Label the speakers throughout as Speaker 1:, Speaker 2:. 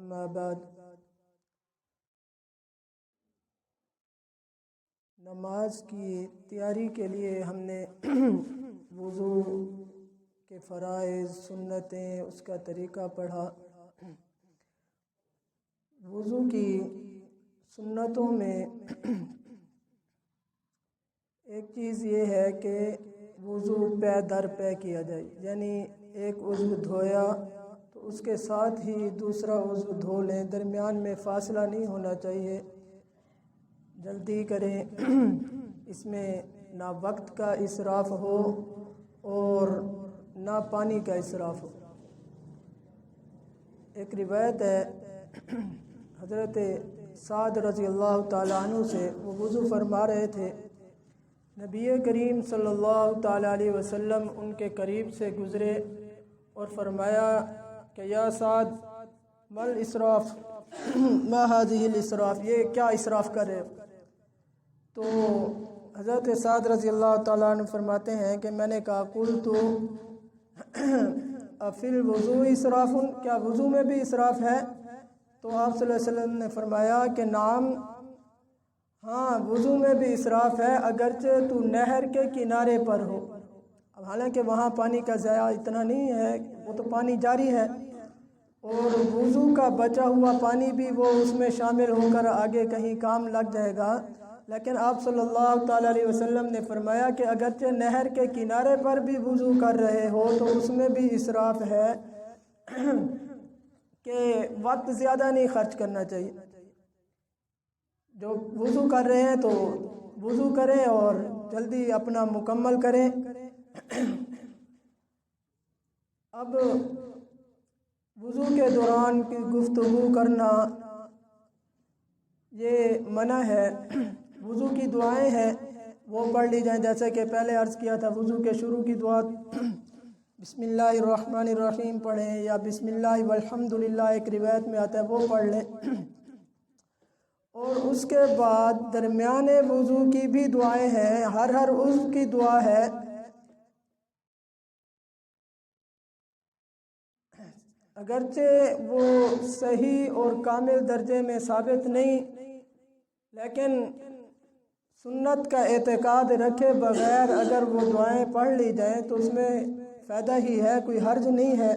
Speaker 1: اما بعد، نماز کی تیاری کے لیے ہم نے وضو کے فرائض، سنتیں، اس کا طریقہ پڑھا۔ وضو کی سنتوں میں ایک چیز یہ ہے کہ وضو پے در پے کیا جائے، یعنی ایک عضو دھویا تو اس کے ساتھ ہی دوسرا عضو دھو لیں، درمیان میں فاصلہ نہیں ہونا چاہیے۔ جلدی کریں، اس میں نہ وقت کا اسراف ہو اور نہ پانی کا اسراف ہو۔ ایک روایت ہے حضرت سعد رضی اللہ تعالیٰ عنہ سے، وہ وضو فرما رہے تھے، نبی کریم صلی اللہ تعالیٰ علیہ وسلم ان کے قریب سے گزرے اور فرمایا کہ یا سعد مل اسراف ما هذه الاسراف، یہ کیا اسراف کر رہے ہو؟ تو حضرت سعد رضی اللہ تعالیٰ عنہ فرماتے ہیں کہ میں نے کہا قلت فی الوضوء اسراف، کیا وضو میں بھی اسراف ہے؟ تو آپ صلی اللہ علیہ وسلم نے فرمایا کہ نعم، ہاں وضو میں بھی اسراف ہے، اگرچہ تو نہر کے کنارے پر ہو۔ اب حالانکہ وہاں پانی کا ضیاع اتنا نہیں ہے، وہ تو پانی جاری ہے، اور وضو کا بچا ہوا پانی بھی وہ اس میں شامل ہو کر آگے کہیں کام لگ جائے گا، لیکن آپ صلی اللہ تعالیٰ علیہ وسلم نے فرمایا کہ اگرچہ نہر کے کنارے پر بھی وضو کر رہے ہو تو اس میں بھی اسراف ہے کہ وقت زیادہ نہیں خرچ کرنا چاہیے۔ جو وضو کر رہے ہیں تو وضو کریں اور جلدی اپنا مکمل کریں۔ اب وضو کے دوران کی گفتگو کرنا یہ منع ہے۔ وضو کی دعائیں ہیں وہ پڑھ لی جائیں، جیسے کہ پہلے عرض کیا تھا، وضو کے شروع کی دعا بسم اللہ الرحمن الرحیم پڑھیں، یا بسم اللہ والحمدللہ ایک روایت میں آتا ہے وہ پڑھ لیں، اور اس کے بعد درمیان وضو کی بھی دعائیں ہیں، ہر عضو کی دعا ہے۔ اگرچہ وہ صحیح اور کامل درجے میں ثابت نہیں، لیکن سنت کا اعتقاد رکھے بغیر اگر وہ دعائیں پڑھ لی جائیں تو اس میں فائدہ ہی ہے، کوئی حرج نہیں ہے۔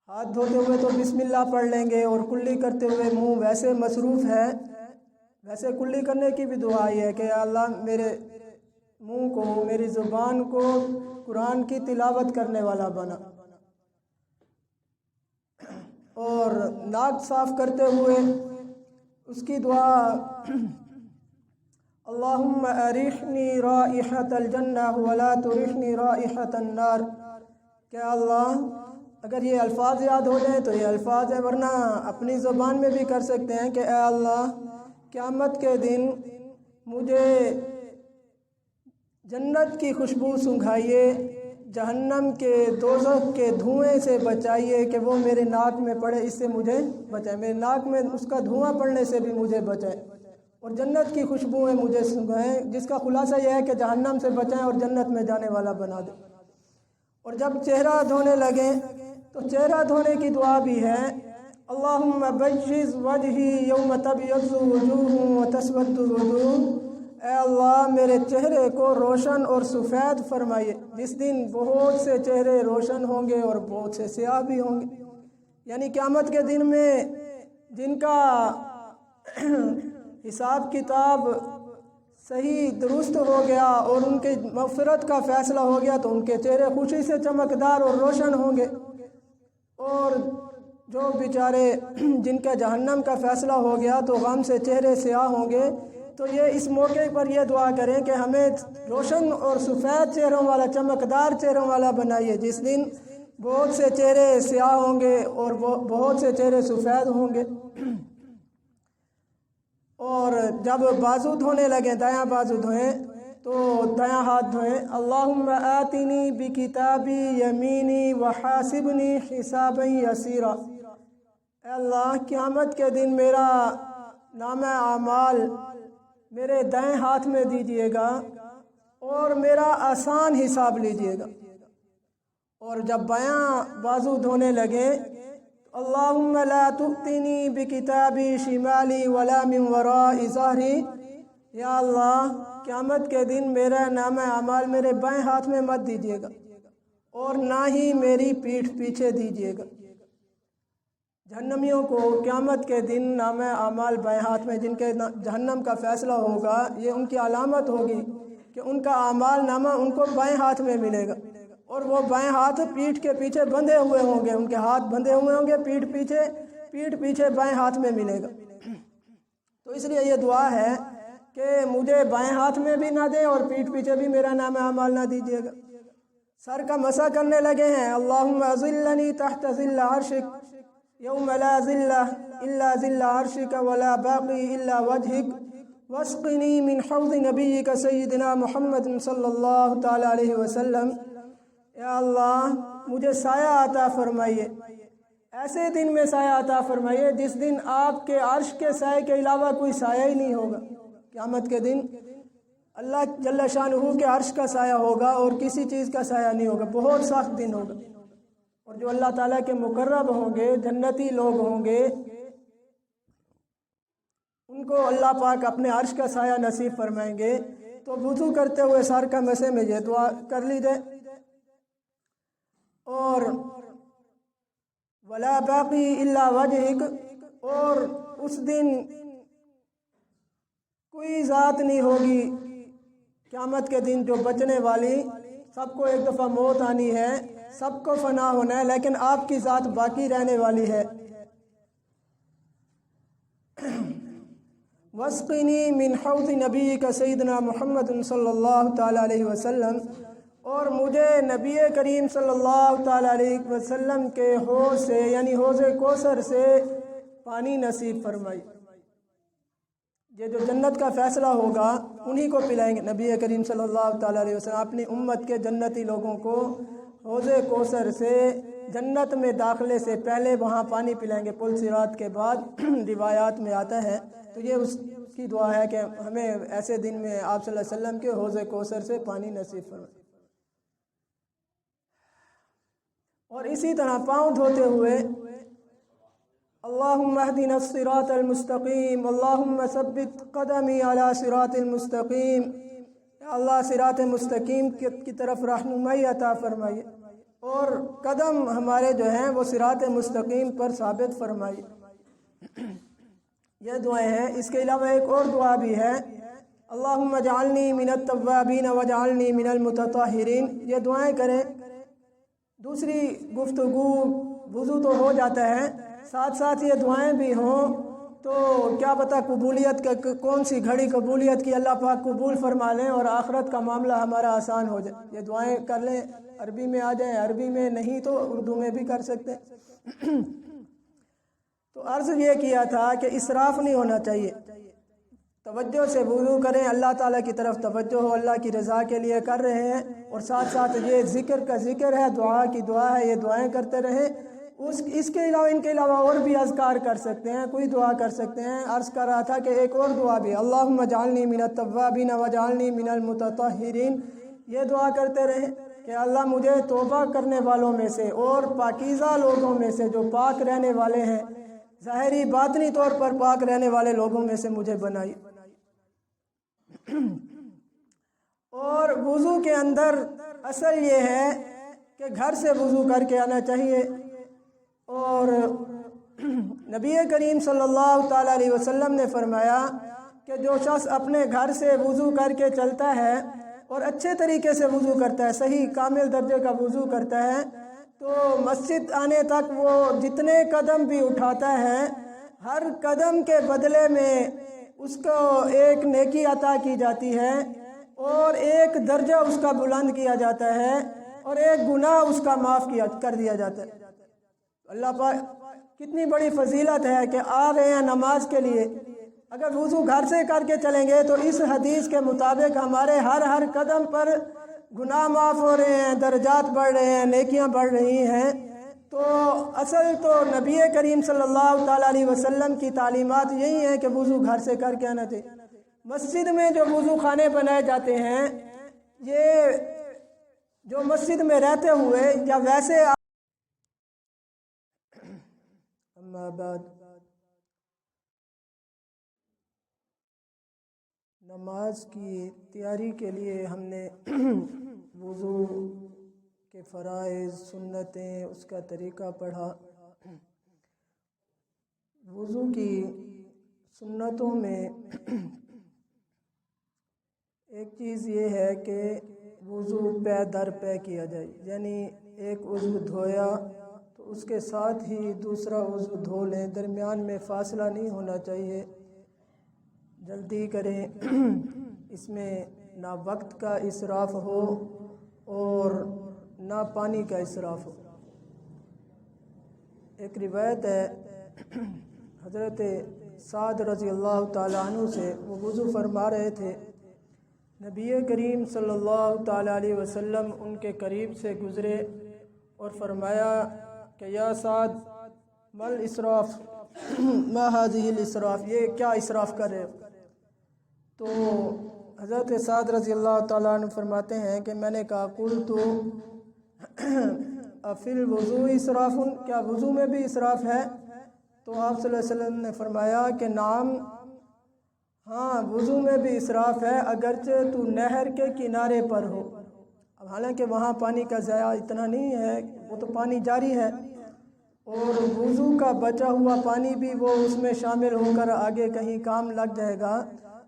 Speaker 1: ہاتھ دھوتے ہوئے تو بسم اللہ پڑھ لیں گے، اور کلی کرتے ہوئے منہ ویسے مصروف ہے، ویسے کلی کرنے کی بھی دعا یہ ہے کہ یا اللہ میرے منہ کو، میری زبان کو قرآن کی تلاوت کرنے والا بنا، اور ناک صاف کرتے ہوئے اس کی دعا اللہم ارحنی رائحۃ الجنہ ولا ترحنی رائحۃ النار، کہ اللہ اگر یہ الفاظ یاد ہو جائیں تو یہ الفاظ ہیں، ورنہ اپنی زبان میں بھی کر سکتے ہیں کہ اے اللہ قیامت کے دن مجھے جنت کی خوشبو سنگھائیے، جہنم کے دوزخ کے دھوئیں سے بچائیے کہ وہ میرے ناک میں پڑے، اس سے مجھے بچائے، میرے ناک میں اس کا دھواں پڑنے سے بھی مجھے بچائے، اور جنت کی خوشبوئیں مجھے سنگھائیں، جس کا خلاصہ یہ ہے کہ جہنم سے بچائیں اور جنت میں جانے والا بنا دیں۔ اور جب چہرہ دھونے لگیں تو چہرہ دھونے کی دعا بھی ہے اللہم بجز وجہی یوم تبیض وجوہ وتسود وجوہ، اے اللہ میرے چہرے کو روشن اور سفید فرمائیے، جس دن بہت سے چہرے روشن ہوں گے اور بہت سے سیاہ بھی ہوں گے، یعنی قیامت کے دن میں جن کا حساب کتاب صحیح درست ہو گیا اور ان کے مغفرت کا فیصلہ ہو گیا تو ان کے چہرے خوشی سے چمکدار اور روشن ہوں گے، اور جو بیچارے جن کا جہنم کا فیصلہ ہو گیا تو غم سے چہرے سیاہ ہوں گے۔ تو یہ اس موقع پر یہ دعا کریں کہ ہمیں روشن اور سفید چہروں والا، چمکدار چہروں والا بنائیے، جس دن بہت سے چہرے سیاہ ہوں گے اور بہت سے چہرے سفید ہوں گے۔ اور جب بازو دھونے لگیں، دایاں بازو دھوئیں تو دایاں ہاتھ دھوئیں اللہم آتنی بکتابی یمینی وحاسبنی حسابا یسیرا، اے اللہ قیامت کے دن میرا نامہ اعمال میرے دائیں ہاتھ میں دیجئے گا اور میرا آسان حساب لیجئے گا۔ اور جب بایاں بازو دھونے لگیں अल्लाहुम्मा ला तुक्तिनी बिकिताबी शिमाली वला मिन वराई ज़हरी। या अल्लाह, क़यामत के दिन मेरा नाम अमाल मेरे बाएं हाथ में मत दीजिएगा और ना ही मेरी पीठ पीछे दीजिएगा। जहन्नमियों को क़यामत के दिन नाम अमाल बाएं हाथ में, जिनके जहन्नम का फ़ैसला होगा, ये उनकी अलामत होगी कि उनका अमाल नामा उनको बाएं हाथ में मिलेगा और वो बाएं हाथ पीठ के पीछे बंधे हुए होंगे, उनके हाथ बंधे हुए होंगे पीठ पीछे बाएं हाथ में मिलेगा। तो इसलिए ये दुआ है कि मुझे बाएं हाथ में भी ना दे और पीठ पीछे भी मेरा नाम अमाल ना दीजिएगा। सर का मसा करने लगे हैं। अल्लाहुम्मा अज़िल्लनी तहत ज़िल्ल अर्शिक यौम ला ज़िल्ला इल्ला ज़िल्ल अर्शिक वला बाक़ी इल्ला वजहिक वस्क़िनी मिन हौज़ नबिय्यिक सय्यिदिना मुहम्मद सल्लल्लाहु तआला अलैहि वसल्लम। या अल्लाह, मुझे साया अता फरमाइए, ऐसे दिन में साया अता फरमाइए जिस दिन आपके अर्श के साए के अलावा कोई साया ही नहीं होगा। क़यामत के दिन अल्लाह जल्ल शानुहु के अर्श का साया होगा और किसी चीज़ का साया नहीं होगा। बहुत सख्त दिन होगा और जो अल्लाह ताला के मुकर्रब होंगे, जन्नती लोग होंगे, उनको अल्लाह पाक अपने अर्श का साया नसीब फरमाएंगे। तो वुज़ू करते हुए सर का मसे में ये दुआ कर लीजिए और वला बाक़ी इल्ला वजहिक, और उस दिन कोई ज़ात नहीं होगी क़यामत के दिन जो बचने वाली। सबको एक दफ़ा मौत आनी है, सबको फना होना है, लेकिन आपकी ज़ात बाकी रहने वाली है। वस्क़िनी मिन हौज़ नबिय्यिक सय्यिदना मुहम्मद सल्लल्लाहु तआला अलैहि वसल्लम, और मुझे नबी करीम सल्लल्लाहु तआला अलैहि वसल्लम के हौज़ से यानी हौज़ कौसर से पानी नसीब फरमाई। ये जो जन्नत का फ़ैसला होगा उन्हीं को पिलाएंगे। नबी करीम सल्लल्लाहु तआला अलैहि वसल्लम अपनी उम्मत के जन्नती लोगों को हौज़ कौसर से जन्नत में दाखिले से पहले वहाँ पानी पिलाएंगे, पुल सिरात के बाद। रिवायात में आता है। तो ये उसकी दुआ है कि हमें ऐसे दिन में आप सल्लल्लाहु अलैहि वसल्लम के हौज़ कौसर से पानी नसीब फरमाए। और इसी तरह पाँव धोते हुए अल्लाहुम्मा अहदिना सिरातल मुस्तकीम अल्लाहुम्मा सब्बित क़दमी अला सिरातिल मुस्तकीम। अल्लाह सिरात मुस्तकीम की तरफ रहनुमाई अता फरमाइए और कदम हमारे जो हैं वो सिरात मुस्तकीम पर साबित फरमाइए। यह दुआएं हैं। इसके अलावा एक और दुआ भी है, अल्लाहुम्मा जअलनी मिनत तव्वाबीन वजअलनी मिनल मुतताहिरीन। ये दुआएं करें। दूसरी गुफ्तगू वुज़ू तो हो जाता है, साथ साथ ये दुआएं भी हों तो क्या पता कबूलियत का कौन सी घड़ी कबूलियत की अल्लाह पाक कबूल फरमा लें और आखिरत का मामला हमारा आसान हो जाए। ये दुआएं कर लें, अरबी में आ जाए, अरबी में नहीं तो उर्दू में भी कर सकते हैं। तो अर्ज़ ये किया था कि इसराफ नहीं होना चाहिए, तवज्जो से वुज़ू करें, अल्लाह ताला की तरफ तवज्जो हो, अल्लाह की रज़ा के लिए कर रहे हैं। और साथ साथ ये ज़िक्र का ज़िक्र है, दुआ की दुआ है, ये दुआएं करते रहें। इसके अलावा इनके अलावा और भी अज़कार कर सकते हैं, कोई दुआ कर सकते हैं। अर्ज़ कर रहा था कि एक और दुआ भी, अल्लाहुम्मा जअलनी मिनत तव्वाबीन वजअलनी मिनल मुतताहिरीन। ये दुआ करते रहें कि अल्लाह मुझे तौबा करने वालों में से और पाकीज़ा लोगों में से, जो पाक रहने वाले हैं, ज़ाहिरी बातनी तौर पर पाक रहने वाले लोगों में से मुझे बनाई। और वुज़ू के अंदर असल ये है कि घर से वुज़ू करके आना चाहिए। और नबी करीम सल्लल्लाहु ताला अलैहि वसल्लम ने फरमाया कि जो शख्स अपने घर से वुज़ू करके चलता है और अच्छे तरीके से वुज़ू करता है, सही कामिल दर्जे का वुज़ू करता है, तो मस्जिद आने तक वो जितने कदम भी उठाता है, हर कदम के बदले में उसको एक नेकी अता की जाती है और एक दर्जा उसका बुलंद किया जाता है और एक गुनाह उसका माफ़ कर दिया जाता है। अल्लाह पाक कितनी बड़ी फजीलत है कि आ गए हैं नमाज के लिए, अगर वुज़ू घर से करके चलेंगे तो इस हदीस के मुताबिक हमारे हर कदम पर गुनाह माफ़ हो रहे हैं, दर्जात बढ़ रहे हैं, नेकियां बढ़ रही हैं। तो असल तो नबी करीम सल्लल्लाहु ताला अलैहि वसल्लम की तालीमात यही है कि वुज़ू घर से करके आना चाहिए। मस्जिद में जो वुज़ू खाने बनाए जाते हैं, ये जो मस्जिद में रहते हुए या वैसे अम्मा बाद। नमाज की तैयारी के लिए हमने वज़ू के फ़राइज़, सुन्नतें, उसका तरीक़ा पढ़ा। वज़ू की सुन्नतों में एक चीज़ ये है कि वज़ू पै दर पै किया जाए, यानी एक वज़ू धोया तो उसके साथ ही दूसरा वज़ू धो लें, दरमियान में फ़ासला नहीं होना चाहिए। जल्दी करें, इसमें ना वक्त का इसराफ़ हो और ना पानी का इसराफ़ हो। एक रिवायत है हज़रत साद रज़ी अल्लाह ताला अन्हु से, वो वज़ू फरमा रहे थे, नबी करीम सल्लल्लाहु ताला अलैहि वसल्लम उनके करीब से गुज़रे और फरमाया कि या साद मल इसराफ़ मा हाज़िहिल इसराफ़, ये क्या इसराफ़ कर रहे हो? तो हज़रत साद रज़ी अल्लाह ताला अन्हु फरमाते हैं कि मैंने कहा कुल तो अफिल वज़ू इसराफ़ुन, क्या वज़ू में भी इसराफ़ है? तो आप सल्लल्लाहु अलैहि वसल्लम ने फरमाया कि नाम, हाँ वज़ू में भी इसराफ़ है, अगरचे तू नहर के किनारे पर हो। अब हालांकि वहाँ पानी का ज़ाया इतना नहीं है, वो तो पानी जारी है, और वज़ू का बचा हुआ पानी भी वो उसमें शामिल होकर आगे कहीं काम लग जाएगा।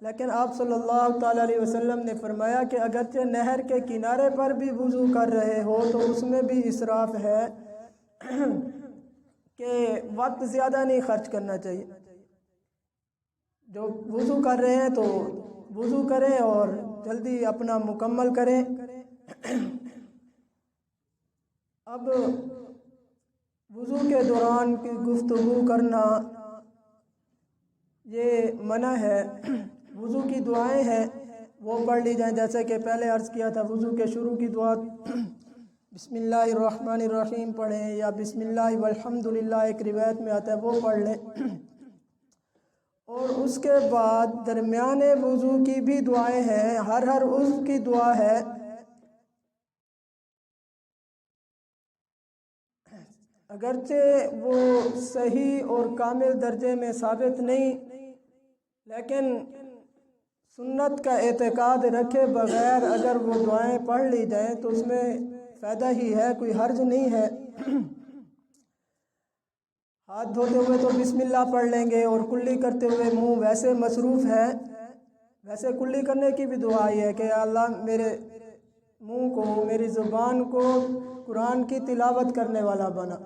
Speaker 1: लेकिन आप सल्लल्लाहु ताला अलैहि वसल्लम ने फरमाया कि अगरचे नहर के किनारे पर भी वज़ू कर रहे हो तो उसमें भी इसराफ़ है कि वक्त ज़्यादा नहीं खर्च करना चाहिए। जो वज़ू कर रहे हैं तो वज़ू करें और जल्दी अपना मुकम्मल करें। अब वज़ू के दौरान की गुफ्तगू करना ये मना है। वज़ू की दुआएं हैं वो पढ़ ली जाएं, जैसे कि पहले अर्ज़ किया था, वज़ू के शुरू की दुआ बिस्मिल्लाहिर्रहमानिर्रहीम पढ़ें या बिस्मिल्लाह वल्हम्दुलिल्लाह, एक रिवायत में आता है वो पढ़ लें। और उसके बाद दरमियाने वज़ू की भी दुआएं हैं, हर उज़्व की दुआ है। अगरचे वो सही और कामिल दर्जे में साबित नहीं, लेकिन सुन्नत का एतकाद रखे बगैर अगर वो दुआएं पढ़ ली जाएं तो उसमें फ़ायदा ही है, कोई हर्ज नहीं है। हाथ धोते हुए तो बिस्मिल्लाह पढ़ लेंगे और कुल्ली करते हुए मुंह वैसे मसरूफ़ है, वैसे कुल्ली करने की भी दुआ है कि अल्लाह मेरे मुंह को, मेरी ज़ुबान को कुरान की तिलावत करने वाला बना।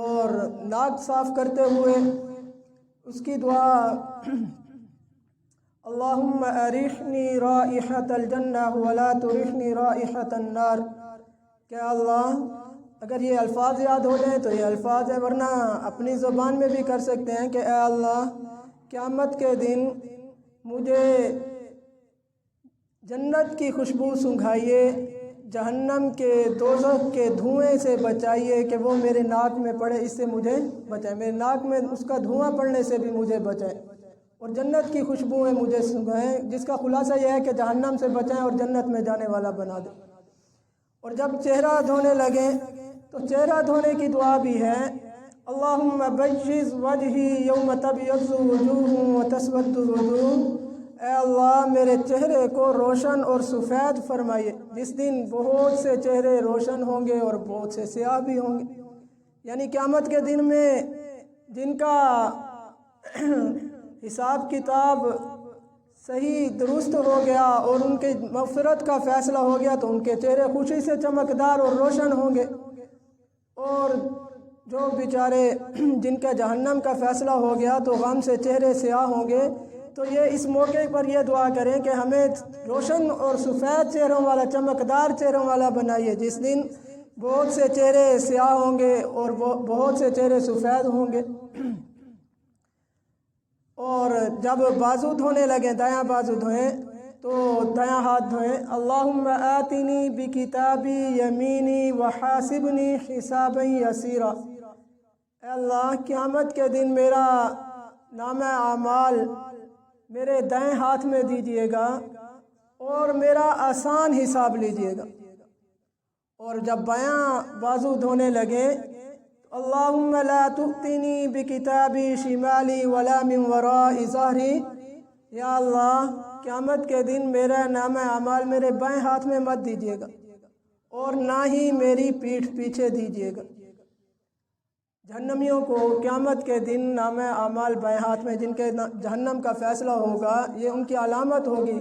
Speaker 1: और नाक साफ़ करते हुए उसकी दुआ अल्लाहुम्मा अरिहनी राइहतल जन्नह वला तुरिहनी राइहतन नार। क्या अल्लाह, अगर ये अल्फाज याद हो जाए तो ये अल्फाज है, वरना अपनी ज़ुबान में भी कर सकते हैं कि ए अल्लाह क़यामत के दिन मुझे जन्नत की खुशबू सूंघाइए, जहन्नम के दोज़ख के धुएं से बचाइए कि वो मेरे नाक में पड़े, इससे मुझे बचाए, मेरे नाक में उसका धुआं पड़ने से भी मुझे बचाए, और जन्नत की खुशबुएं मुझे सूंघाएं, जिसका खुलासा यह है कि जहन्नम से बचाएं और जन्नत में जाने वाला बना दे। और जब चेहरा धोने लगें तो चेहरा धोने की दुआ भी है, अल्लाहुम्मा बय्यिज़ वजही यौम तबयज़्ज़ु वजूहुन व तस्वद्दु वजूह। ऐ अल्लाह मेरे चेहरे को रोशन और सफ़ेद फरमाइए, जिस दिन बहुत से चेहरे रोशन होंगे और बहुत से स्याह भी होंगे। यानी क़यामत के दिन में जिनका हिसाब किताब सही दुरुस्त हो गया और उनके मग़फ़िरत का फ़ैसला हो गया तो उनके चेहरे खुशी से चमकदार और रोशन होंगे, और जो बेचारे जिनका जहन्नम का फ़ैसला हो गया तो गम से चेहरे स्याह होंगे। तो ये इस मौके पर यह दुआ करें कि हमें रोशन और सफ़ेद चेहरों वाला, चमकदार चेहरों वाला बनाइए, जिस दिन बहुत से चेहरे स्याह होंगे और बहुत से चेहरे सफ़ेद होंगे। और जब बाजू धोने लगे, दायां बाजू धोएं तो दायां हाथ धोएं, अल्लाहुम्मा आतिनी बि किताबी यमीनी व हासिबनी हिसाबन यसीरा। अल्लाह क़यामत के दिन मेरा नाम आमाल मेरे दाएं हाथ में दीजिएगा और मेरा आसान हिसाब लीजिएगा। और जब बायां बाजू धोने लगे अल्लाहुम्मा ला तुअ्तिनी बिकिताबी शिमाली वला मिन वराइ ज़हरी। या अल्लाह, क़यामत के दिन मेरा नाम अमाल मेरे बाएं हाथ में मत दीजिएगा और ना ही मेरी पीठ पीछे दीजिएगा। जहन्नमियों को क़यामत के दिन नाम अमाल बाएं हाथ में, जिनके जहन्नम का फ़ैसला होगा, ये उनकी अलामत होगी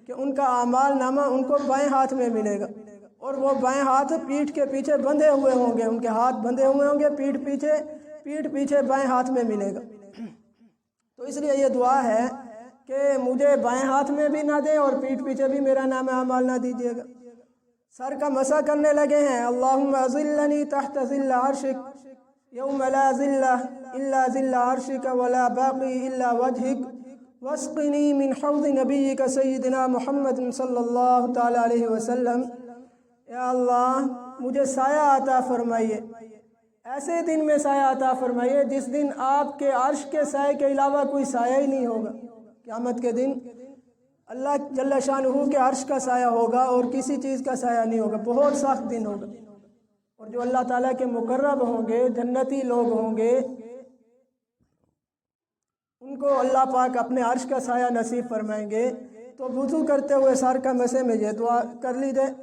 Speaker 1: कि उनका अमाल नामा उनको बाएं हाथ में मिलेगा और वो बाएं हाथ पीठ के पीछे बंधे हुए होंगे, उनके हाथ बंधे हुए होंगे पीठ पीछे बाएं हाथ में मिलेगा। तो इसलिए ये दुआ है कि मुझे बाएं हाथ में भी ना दे और पीठ पीछे भी मेरा नाम अमाल ना दीजिएगा। सर का मसा करने लगे हैं। अल्लाहुम्मा अज़िल्लनी तहत ज़िल्ल अर्शिक यौम ला ज़िल्ला इल्ला ज़िल्ल अर्शिक वला बाक़ी इल्ला वजहिक वस्क़िनी मिन हौज़ नबिय्यिका सय्यिदिना मुहम्मद सल्लल्लाहु तआला अलैहि वसल्लम। या अल्लाह, मुझे साया अता फरमाइए, ऐसे दिन में साया अता फरमाइए जिस दिन आपके अर्श के साए के अलावा कोई साया ही नहीं होगा। क़यामत के दिन अल्लाह जल्ल शानुहु के अर्श का साया होगा और किसी चीज़ का साया नहीं होगा। बहुत सख्त दिन होगा। और जो अल्लाह ताला के मुकर्रब होंगे, जन्नती लोग होंगे, उनको अल्लाह पाक अपने अर्श का साया नसीब फरमाएंगे। तो वुज़ू करते हुए सर का मसे में ये दुआ कर लीजिए।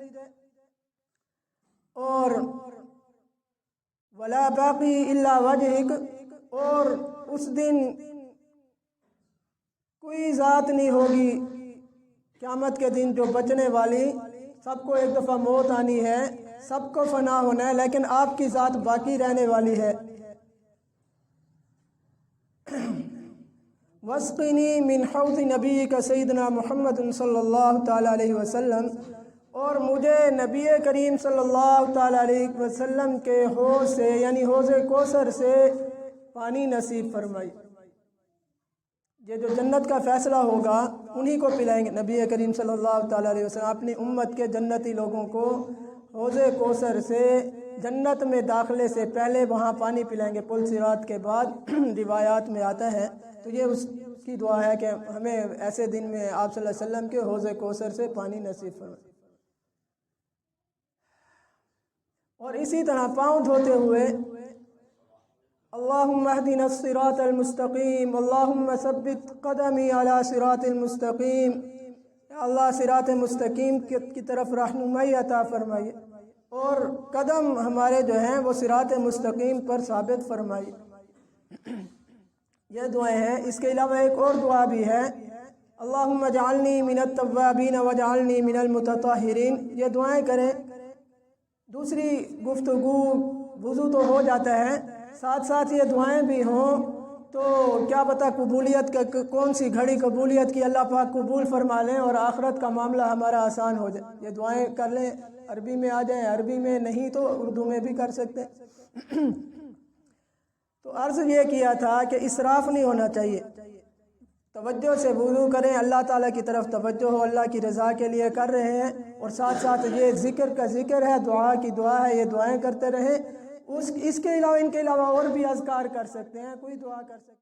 Speaker 1: और वला बाक़ी इल्ला वजहिक, और उस दिन कोई ज़ात नहीं होगी क़यामत के दिन जो बचने वाली। सबको एक दफ़ा मौत आनी है, सबको फना होना है, लेकिन आपकी ज़ात बाकी रहने वाली है। वस्क़िनी मिन हौज़ नबिय्यिका सय्यिदिना मुहम्मद सल्लल्लाहु तआला अलैहि वसल्लम, और मुझे नबी करीम सल्लल्लाहु तआला अलैहि वसल्लम के हौज़ से यानी हौज़ कौसर से पानी नसीब फरमाई। ये जो जन्नत का फ़ैसला होगा उन्हीं को पिलाएंगे। नबी करीम सल्लल्लाहु तआला अलैहि वसल्लम अपनी उम्मत के जन्नती लोगों को हौज़ कौसर से जन्नत में दाखिले से पहले वहाँ पानी पिलाएंगे, पुल सिरात के बाद। रिवायात में आता है। तो ये उसकी दुआ है कि हमें ऐसे दिन में आप सल्लल्लाहु अलैहि वसल्लम के हौज़ कौसर से पानी नसीब फरमाए। और इसी तरह पाँव धोते हुए अल्लाहुम्मा अहदिना सिरातल मुस्तकीम अल्लाहुम्मा सब्बित क़दमी अला सिरातिल मुस्तकीम। अल्लाह सिरात मुस्तकीम की तरफ रहनुमाई अता फरमाइए और कदम हमारे जो हैं वो सिरात मुस्तकीम पर साबित फरमाइए। यह दुआएं हैं। इसके अलावा एक और दुआ भी है, अल्लाहुम्मा जअलनी मिनत तव्वाबीन वजअलनी मिनल मुतताहिरीन। ये दुआएं करें। दूसरी गुफ्तगू वुज़ू तो हो जाता है, साथ साथ ये दुआएं भी हों तो क्या पता कबूलियत का कौन सी घड़ी कबूलियत की अल्लाह पाक कबूल फरमा लें और आखिरत का मामला हमारा आसान हो जाए। ये दुआएं कर लें, अरबी में आ जाएं, अरबी में नहीं तो उर्दू में भी कर सकते हैं। तो अर्ज़ ये किया था कि इसराफ नहीं होना चाहिए, तवज्जो से वुज़ू करें, अल्लाह ताला की तरफ तवज्जो हो, अल्लाह की रज़ा के लिए कर रहे हैं। और साथ साथ ये ज़िक्र का ज़िक्र है, दुआ की दुआ है, ये दुआएं करते रहें। इसके अलावा इनके अलावा और भी अज़कार कर सकते हैं, कोई दुआ कर सकते हैं।